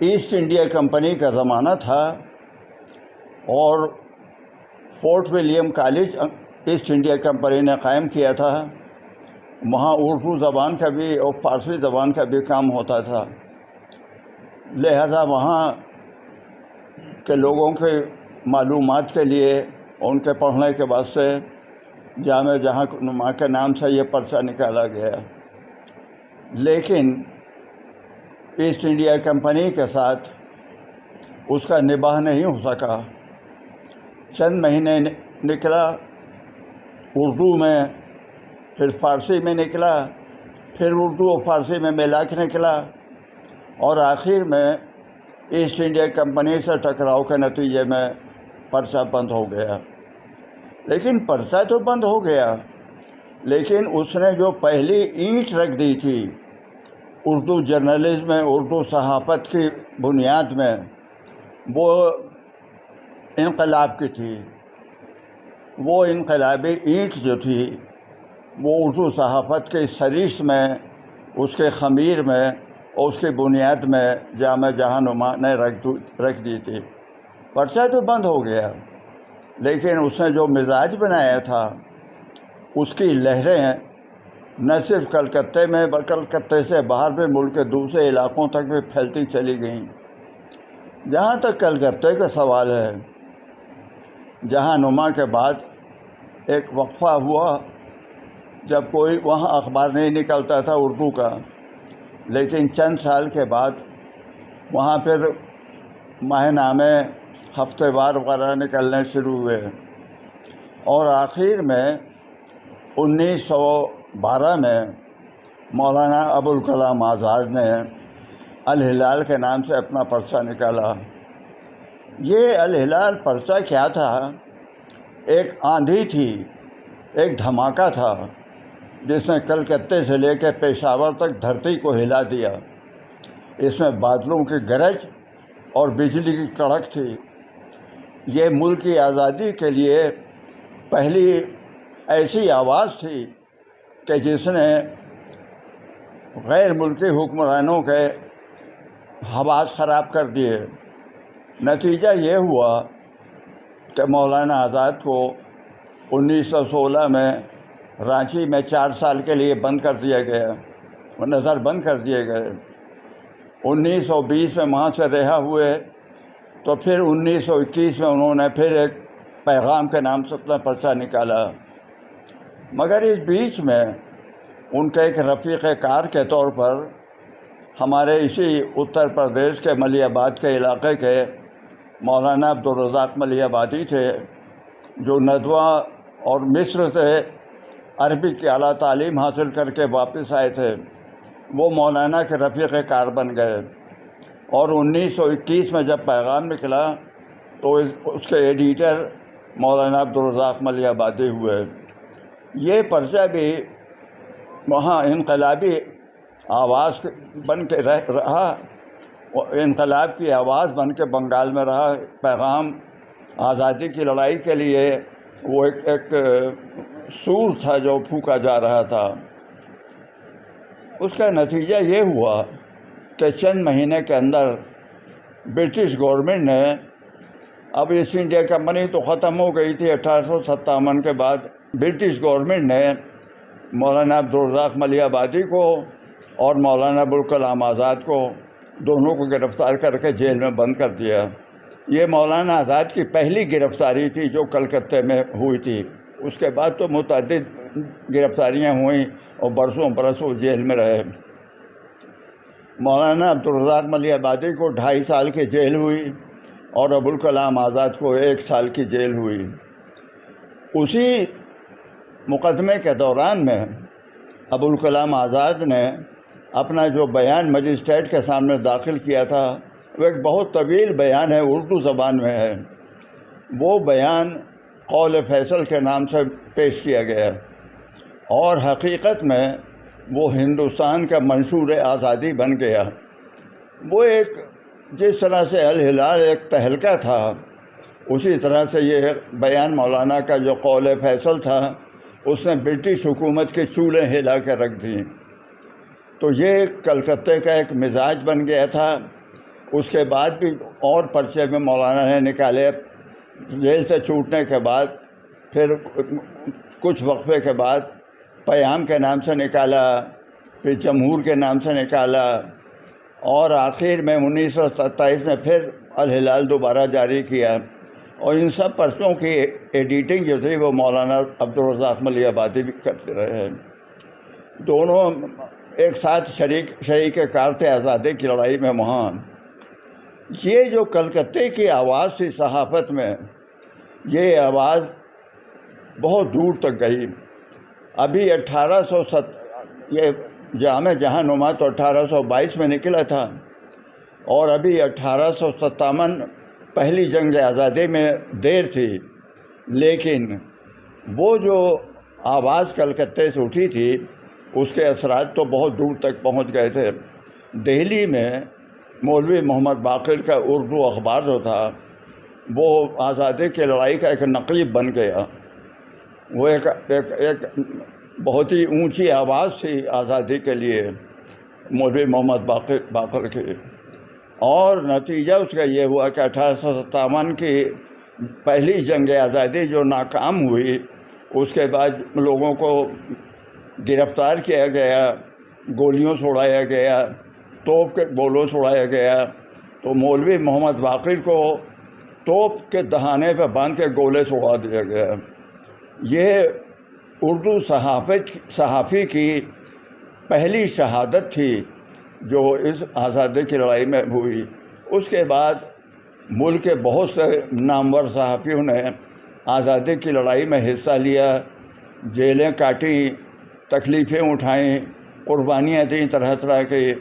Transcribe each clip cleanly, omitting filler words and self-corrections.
Asset India company کا زمانہ تھا اور Fort William College East India Company نے قائم کیا تھا. وہاں اردو زبان کا بھی اور فارسی زبان کا بھی کام ہوتا تھا. لہذا وہاں کے لوگوں کے معلومات کے لیے ان کے پڑھنے کے واسطے جامع جہاں نما کے نام سے یہ پرچہ نکالا گیا. لیکن ایسٹ انڈیا کمپنی کے ساتھ اس کا نباہ نہیں ہو سکا. چند مہینے نکلا اردو میں، پھر فارسی میں نکلا، پھر اردو اور فارسی میں ملا کے نکلا، اور آخر میں ایسٹ انڈیا کمپنی سے ٹکراؤ کے نتیجے میں پرچہ بند ہو گیا. لیکن پرچہ تو بند ہو گیا، لیکن اس نے جو پہلی اینٹ رکھ دی تھی اردو جرنلزم میں، اردو صحافت کی بنیاد میں، وہ انقلاب کی تھی. وہ انقلابی اینٹ جو تھی وہ اردو صحافت کے سریش میں، اس کے خمیر میں اور اس کی بنیاد میں جامع جہاں نما نے رکھ دی تھی. پرچہ تو بند ہو گیا، لیکن اس نے جو مزاج بنایا تھا اس کی لہریں نہ صرف کلکتے میں، کلکتے سے باہر بھی ملک کے دوسرے علاقوں تک بھی پھیلتی چلی گئیں. جہاں تک کلکتے کا سوال ہے، جہاں نما کے بعد ایک وقفہ ہوا جب کوئی وہاں اخبار نہیں نکلتا تھا اردو کا، لیکن چند سال کے بعد وہاں پھر ماہ نامے، ہفتے وار وغیرہ نکلنے شروع ہوئے، اور آخر میں 1912 میں مولانا ابوالکلام آزاد نے الہلال کے نام سے اپنا پرچہ نکالا. یہ الہلال پرچہ کیا تھا؟ ایک آندھی تھی، ایک دھماکہ تھا جس نے کلکتے سے لے کے پشاور تک دھرتی کو ہلا دیا. اس میں بادلوں کی گرج اور بجلی کی کڑک تھی. یہ ملک کی آزادی کے لیے پہلی ایسی آواز تھی کہ جس نے غیر ملکی حکمرانوں کے حواس خراب کر دیے. نتیجہ یہ ہوا کہ مولانا آزاد کو 1916 میں رانچی میں 4 سال کے لیے بند کر دیا گیا، وہ نظر بند کر دیے گئے. 1920 میں وہاں سے رہا ہوئے تو پھر 1921 میں انہوں نے پھر ایک پیغام کے نام سے اپنا پرچہ نکالا. مگر اس بیچ میں ان کے ایک رفیق کار کے طور پر ہمارے اسی اتر پردیش کے ملی آباد کے علاقے کے مولانا عبدالرزاق ملی آبادی تھے، جو ندوہ اور مصر سے عربی کی اعلیٰ تعلیم حاصل کر کے واپس آئے تھے. وہ مولانا کے رفیق کار بن گئے، اور 1921 میں جب پیغام نکلا تو اس کے ایڈیٹر مولانا عبدالرزاق ملی آبادی ہوئے. یہ پرچہ بھی وہاں انقلابی آواز بن کے رہا، انقلاب کی آواز بن کے بنگال میں رہا. پیغام آزادی کی لڑائی کے لیے وہ ایک سور تھا جو پھونکا جا رہا تھا. اس کا نتیجہ یہ ہوا کہ چند مہینے کے اندر برٹش گورنمنٹ نے، اب ایسٹ انڈیا کمپنی تو ختم ہو گئی تھی 1857 کے بعد، برٹش گورنمنٹ نے مولانا عبدالرزاق ملی آبادی کو اور مولانا ابوالکلام آزاد کو دونوں کو گرفتار کر کے جیل میں بند کر دیا. یہ مولانا آزاد کی پہلی گرفتاری تھی جو کلکتے میں ہوئی تھی. اس کے بعد تو متعدد گرفتاریاں ہوئیں اور برسوں برس وہ جیل میں رہے. مولانا عبدالرزاق ملی آبادی کو 2.5 سال کی جیل ہوئی اور ابوالکلام آزاد کو 1 سال کی جیل ہوئی. اسی مقدمے کے دوران میں ابوالکلام آزاد نے اپنا جو بیان مجسٹریٹ کے سامنے داخل کیا تھا، وہ ایک بہت طویل بیان ہے، اردو زبان میں ہے. وہ بیان قول فیصل کے نام سے پیش کیا گیا، اور حقیقت میں وہ ہندوستان کا منشور آزادی بن گیا. وہ ایک جس طرح سے الہلال ایک تہلکہ تھا، اسی طرح سے یہ بیان مولانا کا جو قول فیصل تھا، اس نے برٹش حکومت کے چولہے ہلا کے رکھ دی. تو یہ کلکتے کا ایک مزاج بن گیا تھا۔ اس کے بعد بھی اور پرچے میں مولانا نے نکالے، جیل سے چھوٹنے کے بعد پھر کچھ وقفے کے بعد پیام کے نام سے نکالا، پھر جمہور کے نام سے نکالا، اور آخر میں 1927 میں پھر الہلال دوبارہ جاری کیا۔ اور ان سب پرچوں کی ایڈیٹنگ جو تھی وہ مولانا عبدالرزاق ملی آبادی بھی کرتے رہے۔ دونوں ایک ساتھ شریک کار تھے آزادی کی لڑائی میں وہاں۔ یہ جو کلکتے کی آواز تھی صحافت میں، یہ آواز بہت دور تک گئی۔ ابھی یہ جامع جہاں نما تو 1822 میں نکلا تھا، اور ابھی 1857 پہلی جنگ آزادی میں دیر تھی، لیکن وہ جو آواز کلکتے سے اٹھی تھی اس کے اثرات تو بہت دور تک پہنچ گئے تھے۔ دہلی میں مولوی محمد باقر کا اردو اخبار جو تھا وہ آزادی کی لڑائی کا ایک نقیب بن گیا۔ وہ ایک بہت ہی اونچی آواز تھی آزادی کے لیے مولوی محمد باقر کی۔ اور نتیجہ اس کا یہ ہوا کہ 1857 کی پہلی جنگ آزادی جو ناکام ہوئی، اس کے بعد لوگوں کو گرفتار کیا گیا، گولیوں سے اڑایا گیا، توپ کے گولوں سے اڑایا گیا، تو مولوی محمد باقر کو توپ کے دہانے پہ باندھ کے گولے سے اڑا دیا گیا۔ یہ اردو صحافی کی پہلی شہادت تھی جو اس آزادی کی لڑائی میں ہوئی۔ اس کے بعد ملک کے بہت سے نامور صحافیوں نے آزادی کی لڑائی میں حصہ لیا، جیلیں کاٹیں، تکلیفیں اٹھائیں، قربانیاں دیں طرح طرح کی۔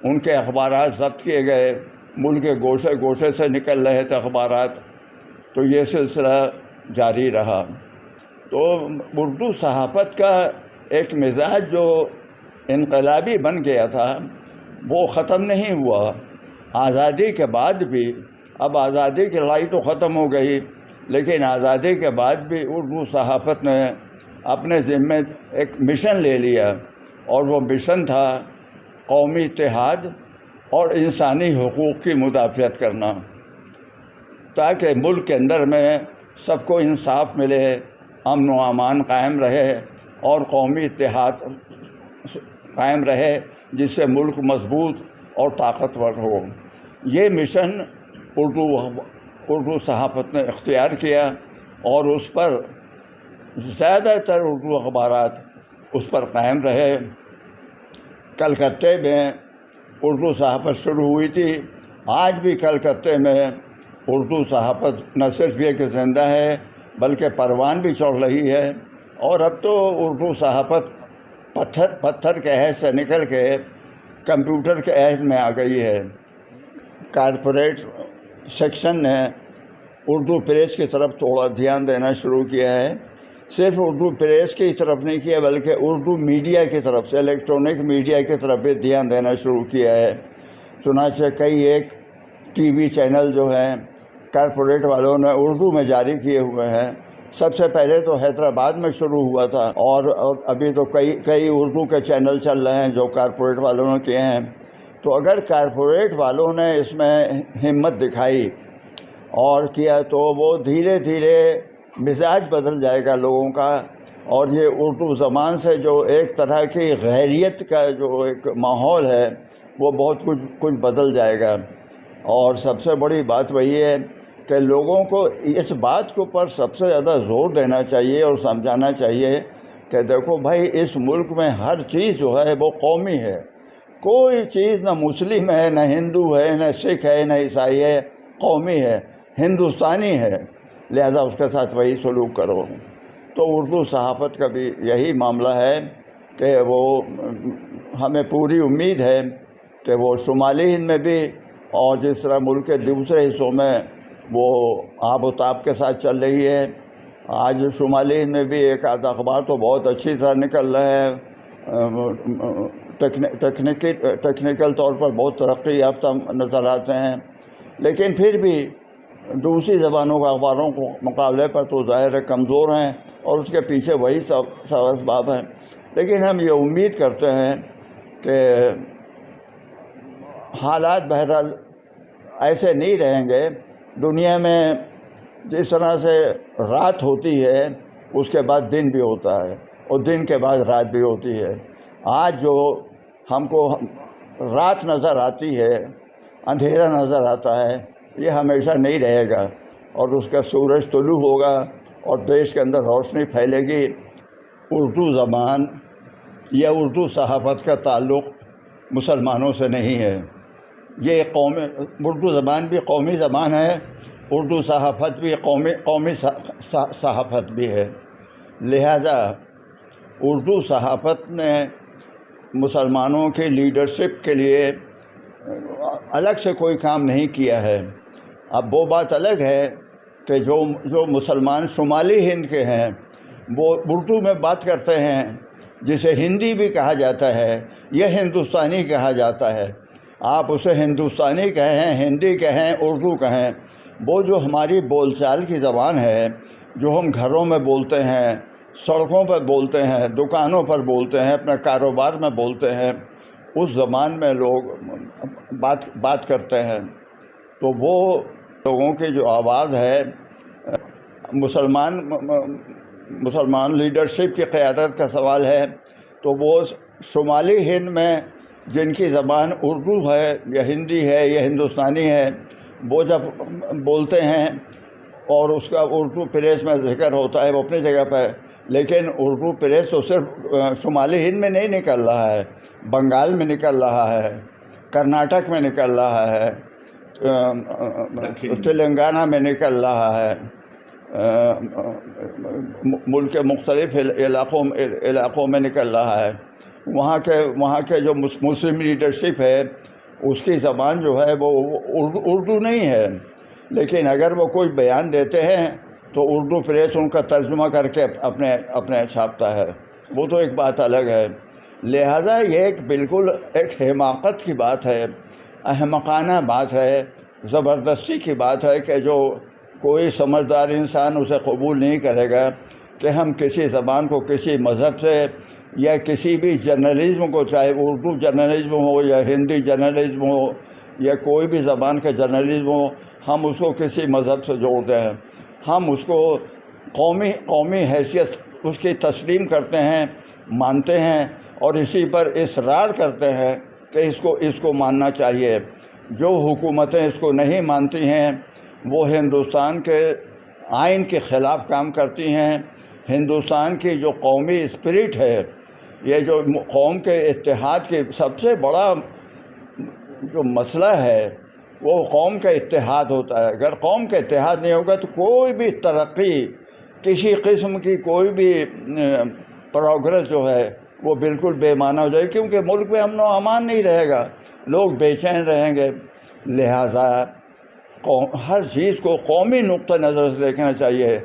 ان کے اخبارات ضبط کیے گئے، ملک کے گوشے گوشے سے نکل رہے تھے اخبارات، تو یہ سلسلہ جاری رہا۔ تو اردو صحافت کا ایک مزاج جو انقلابی بن گیا تھا وہ ختم نہیں ہوا آزادی کے بعد بھی۔ اب آزادی کی لڑائی تو ختم ہو گئی، لیکن آزادی کے بعد بھی اردو صحافت نے اپنے ذمے ایک مشن لے لیا، اور وہ مشن تھا قومی اتحاد اور انسانی حقوق کی مدافعت کرنا، تاکہ ملک کے اندر میں سب کو انصاف ملے، امن و امان قائم رہے، اور قومی اتحاد قائم رہے، جس سے ملک مضبوط اور طاقتور ہو۔ یہ مشن اردو صحافت نے اختیار کیا، اور اس پر زیادہ تر اردو اخبارات اس پر قائم رہے۔ کلکتے میں اردو صحافت شروع ہوئی تھی، آج بھی کلکتے میں اردو صحافت نہ صرف یہ کہ زندہ ہے بلکہ پروان بھی چڑھ رہی ہے۔ اور اب تو اردو صحافت پتھر کے عہد سے نکل کے کمپیوٹر کے عہد میں آ گئی ہے۔ کارپوریٹ سیکشن نے اردو پریس کی طرف تھوڑا دھیان دینا شروع کیا ہے۔ صرف اردو پریس کی طرف نہیں کیا بلکہ اردو میڈیا کی طرف سے، الیکٹرانک میڈیا کی طرف بھی دھیان دینا شروع کیا ہے۔ چنانچہ کئی ایک ٹی وی چینل جو ہیں کارپوریٹ والوں نے اردو میں جاری کیے ہوئے ہیں۔ سب سے پہلے تو حیدرآباد میں شروع ہوا تھا، اور ابھی تو کئی اردو کے چینل چل رہے ہیں جو کارپوریٹ والوں نے کیے ہیں۔ تو اگر کارپوریٹ والوں نے اس میں ہمت دکھائی اور کیا تو وہ دھیرے دھیرے مزاج بدل جائے گا لوگوں کا، اور یہ اردو زبان سے جو ایک طرح کی غیریت کا جو ایک ماحول ہے وہ بہت کچھ بدل جائے گا۔ اور سب سے بڑی بات وہی ہے کہ لوگوں کو اس بات کے اوپر سب سے زیادہ زور دینا چاہیے اور سمجھانا چاہیے کہ دیکھو بھائی، اس ملک میں ہر چیز جو ہے وہ قومی ہے۔ کوئی چیز نہ مسلم ہے، نہ ہندو ہے، نہ سکھ ہے، نہ عیسائی ہے، قومی ہے، ہندوستانی ہے، لہذا اس کے ساتھ وہی سلوک کرو۔ تو اردو صحافت کا بھی یہی معاملہ ہے کہ وہ ہمیں پوری امید ہے کہ وہ شمالی ہند میں بھی، اور جس طرح ملک کے دوسرے حصوں میں وہ آب و تاب کے ساتھ چل رہی ہے۔ آج شمالی ہند میں بھی ایک آدھا اخبار تو بہت اچھی طرح نکل رہا ہے، ٹیکنیکل طور پر بہت ترقی یافتہ نظر آتے ہیں، لیکن پھر بھی دوسری زبانوں کا اخباروں کو مقابلے پر تو ظاہر ہے کمزور ہیں، اور اس کے پیچھے وہی سب اسباب ہیں۔ لیکن ہم یہ امید کرتے ہیں کہ حالات بہرحال ایسے نہیں رہیں گے. دنیا میں جس طرح سے رات ہوتی ہے اس کے بعد دن بھی ہوتا ہے اور دن کے بعد رات بھی ہوتی ہے. آج جو ہم کو رات نظر آتی ہے، اندھیرا نظر آتا ہے، یہ ہمیشہ نہیں رہے گا اور اس کا سورج طلوع ہوگا اور دیش کے اندر روشنی پھیلے گی. اردو زبان یا اردو صحافت کا تعلق مسلمانوں سے نہیں ہے. یہ اردو زبان بھی قومی زبان ہے، اردو صحافت بھی قومی صحافت بھی ہے. لہذا اردو صحافت نے مسلمانوں کی لیڈرشپ کے لیے الگ سے کوئی کام نہیں کیا ہے. اب وہ بات الگ ہے کہ جو مسلمان شمالی ہند کے ہیں وہ اردو میں بات کرتے ہیں، جسے ہندی بھی کہا جاتا ہے یا ہندوستانی کہا جاتا ہے. آپ اسے ہندوستانی کہیں، ہندی کہیں، اردو کہیں، وہ جو ہماری بول چال کی زبان ہے، جو ہم گھروں میں بولتے ہیں، سڑکوں پر بولتے ہیں، دکانوں پر بولتے ہیں، اپنے کاروبار میں بولتے ہیں، اس زبان میں لوگ بات کرتے ہیں. تو وہ لوگوں کی جو آواز ہے، مسلمان لیڈرشپ کی قیادت کا سوال ہے، تو وہ شمالی ہند میں جن کی زبان اردو ہے یا ہندی ہے یا ہندوستانی ہے، وہ جب بولتے ہیں اور اس کا اردو پریس میں ذکر ہوتا ہے وہ اپنی جگہ پہ، لیکن اردو پریس تو صرف شمالی ہند میں نہیں نکل رہا ہے، بنگال میں نکل رہا ہے، کرناٹک میں نکل رہا ہے، تلنگانہ میں نکل رہا ہے، ملک کے مختلف علاقوں میں نکل رہا ہے. وہاں کے جو مسلم لیڈرشپ ہے اس کی زبان جو ہے وہ اردو نہیں ہے، لیکن اگر وہ کوئی بیان دیتے ہیں تو اردو پریس ان کا ترجمہ کر کے اپنے چھاپتا ہے. وہ تو ایک بات الگ ہے. لہذا یہ بالکل ایک حماقت کی بات ہے، احمقانہ بات ہے، زبردستی کی بات ہے کہ جو کوئی سمجھدار انسان اسے قبول نہیں کرے گا کہ ہم کسی زبان کو کسی مذہب سے یا کسی بھی جرنلزم کو، چاہے اردو جرنلزم ہو یا ہندی جرنلزم ہو یا کوئی بھی زبان کا جرنلزم ہو، ہم اس کو کسی مذہب سے جوڑتے ہیں. ہم اس کو قومی حیثیت اس کی تسلیم کرتے ہیں، مانتے ہیں اور اسی پر اصرار کرتے ہیں کہ اس کو ماننا چاہیے. جو حکومتیں اس کو نہیں مانتی ہیں وہ ہندوستان کے آئین کے خلاف کام کرتی ہیں. ہندوستان کی جو قومی اسپرٹ ہے، یہ جو قوم کے اتحاد کی سب سے بڑا جو مسئلہ ہے وہ قوم کا اتحاد ہوتا ہے. اگر قوم کا اتحاد نہیں ہوگا تو کوئی بھی ترقی، کسی قسم کی کوئی بھی پروگرس جو ہے وہ بالکل بے معنی ہو جائے گی، کیونکہ ملک میں امن و امان نہیں رہے گا، لوگ بے چین رہیں گے. لہٰذا ہر چیز کو قومی نقطہ نظر سے دیکھنا چاہیے.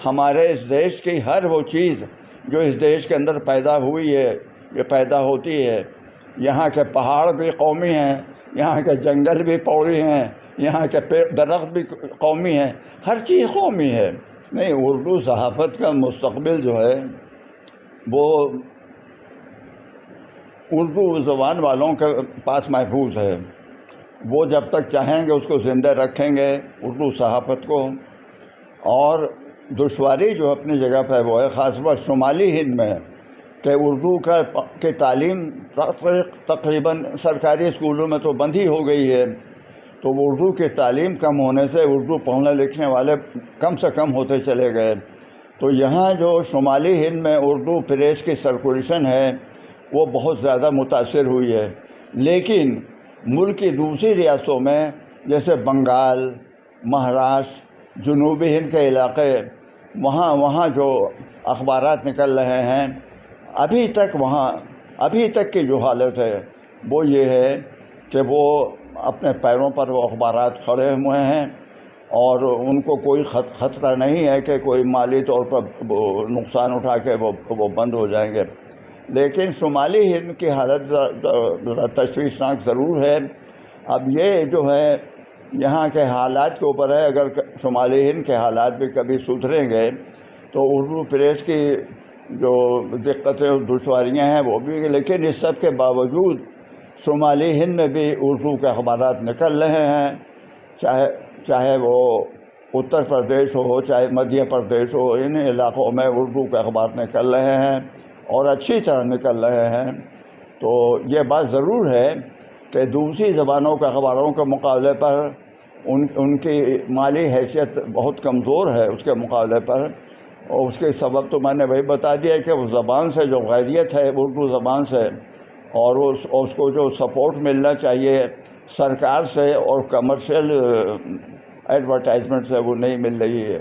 ہمارے اس دیش کی ہر وہ چیز جو اس دیش کے اندر پیدا ہوئی ہے، یہ پیدا ہوتی ہے. یہاں کے پہاڑ بھی قومی ہیں، یہاں کے جنگل بھی پوری ہیں، یہاں کے درخت بھی قومی ہیں، ہر چیز قومی ہے. نہیں، اردو صحافت کا مستقبل جو ہے وہ اردو زبان والوں کے پاس محفوظ ہے. وہ جب تک چاہیں گے اس کو زندہ رکھیں گے اردو صحافت کو. اور دشواری جو اپنی جگہ پہ وہ ہے، خاص طور شمالی ہند میں، کہ اردو کی تعلیم تقریباً سرکاری اسکولوں میں تو بند ہی ہو گئی ہے. تو اردو کی تعلیم کم ہونے سے اردو پڑھنے لکھنے والے کم سے کم ہوتے چلے گئے. تو یہاں جو شمالی ہند میں اردو پریس کی سرکولیشن ہے وہ بہت زیادہ متاثر ہوئی ہے. لیکن ملک کی دوسری ریاستوں میں جیسے بنگال، مہاراشٹر، جنوبی ہند کے علاقے، وہاں جو اخبارات نکل رہے ہیں، ابھی تک کی جو حالت ہے وہ یہ ہے کہ وہ اپنے پیروں پر وہ اخبارات کھڑے ہوئے ہیں اور ان کو کوئی خطرہ نہیں ہے کہ کوئی مالی طور پر نقصان اٹھا کے وہ بند ہو جائیں گے. لیکن شمالی ہند کی حالت تشویشناک ضرور ہے. اب یہ جو ہے یہاں کے حالات کے اوپر ہے. اگر شمالی ہند کے حالات بھی کبھی سدھریں گے تو اردو پریس کی جو دقتیں اور دشواریاں ہیں وہ بھی، لیکن اس سب کے باوجود شمالی ہند میں بھی اردو کے اخبارات نکل رہے ہیں، چاہے وہ اتر پردیش ہو، چاہے مدھیہ پردیش ہو، ان علاقوں میں اردو کے اخبار نکل رہے ہیں اور اچھی طرح نکل رہے ہیں۔ تو یہ بات ضرور ہے کہ دوسری زبانوں کے اخباروں کے مقابلے پر ان کی مالی حیثیت بہت کمزور ہے اس کے مقابلے پر، اور اس کے سبب تو میں نے وہی بتا دیا کہ اس زبان سے جو غیریت ہے اردو زبان سے، اور اس کو جو سپورٹ ملنا چاہیے سرکار سے اور کمرشل ایڈورٹائزمنٹ سے، وہ نہیں مل رہی ہے۔